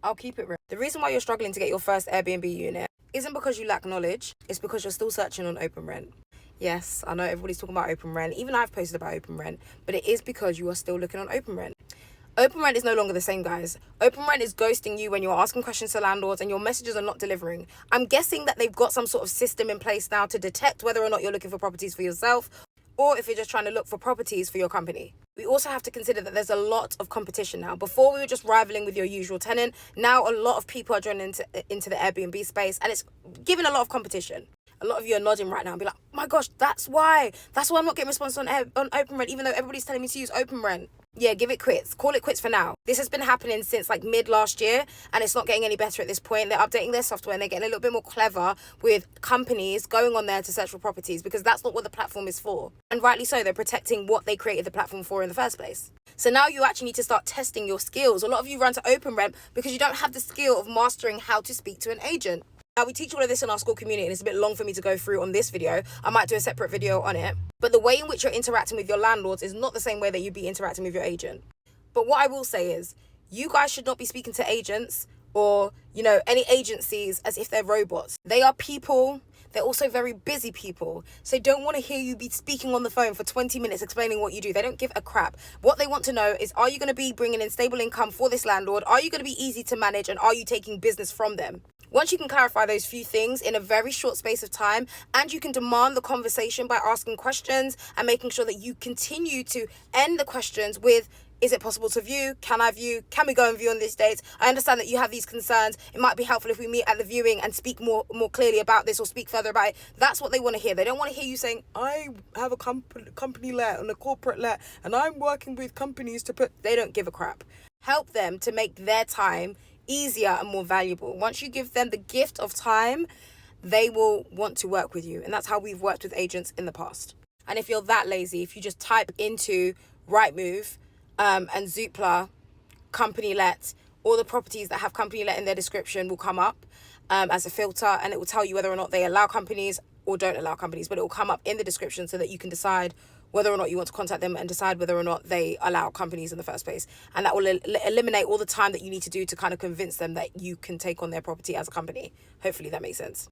I'll keep it real. The reason why you're struggling to get your first Airbnb unit isn't because you lack knowledge, it's because you're still searching on OpenRent. Yes, I know everybody's talking about OpenRent. Even I've posted about OpenRent, but it is because you are still looking on OpenRent. OpenRent is no longer the same, guys. OpenRent is ghosting you when you're asking questions to landlords and your messages are not delivering. I'm guessing that they've got some sort of system in place now to detect whether or not you're looking for properties for yourself or if you're just trying to look for properties for your company. We also have to consider that there's a lot of competition now. Before, we were just rivaling with your usual tenant. Now, a lot of people are joining into the Airbnb space, and it's giving a lot of competition. A lot of you are nodding right now and be like, oh my gosh, that's why I'm not getting response on OpenRent, even though everybody's telling me to use OpenRent. Yeah, give it quits. Call it quits for now. This has been happening since like mid last year, and it's not getting any better at this point. They're updating their software and they're getting a little bit more clever with companies going on there to search for properties, because that's not what the platform is for. And rightly so, they're protecting what they created the platform for in the first place. So now you actually need to start testing your skills. A lot of you run to OpenRent because you don't have the skill of mastering how to speak to an agent. Now, we teach all of this in our school community, and it's a bit long for me to go through on this video. I might do a separate video on it. But the way in which you're interacting with your landlords is not the same way that you'd be interacting with your agent. But what I will say is, you guys should not be speaking to agents or, any agencies as if they're robots. They are people. They're also very busy people. So they don't want to hear you be speaking on the phone for 20 minutes explaining what you do. They don't give a crap. What they want to know is, are you going to be bringing in stable income for this landlord? Are you going to be easy to manage? And are you taking business from them? Once you can clarify those few things in a very short space of time, and you can demand the conversation by asking questions and making sure that you continue to end the questions with, is it possible to view? Can I view? Can we go and view on this date? I understand that you have these concerns. It might be helpful if we meet at the viewing and speak more clearly about this, or speak further about it. That's what they want to hear. They don't want to hear you saying, I have a company let and a corporate let, and I'm working with companies to put... They don't give a crap. Help them to make their time easier and more valuable. Once you give them the gift of time, they will want to work with you. And that's how we've worked with agents in the past. And if you're that lazy, if you just type into Rightmove and Zoopla company let, all the properties that have company let in their description will come up as a filter, and it will tell you whether or not they allow companies or don't allow companies, but it will come up in the description so that you can decide whether or not you want to contact them and decide whether or not they allow companies in the first place. And that will eliminate all the time that you need to do to kind of convince them that you can take on their property as a company. Hopefully that makes sense.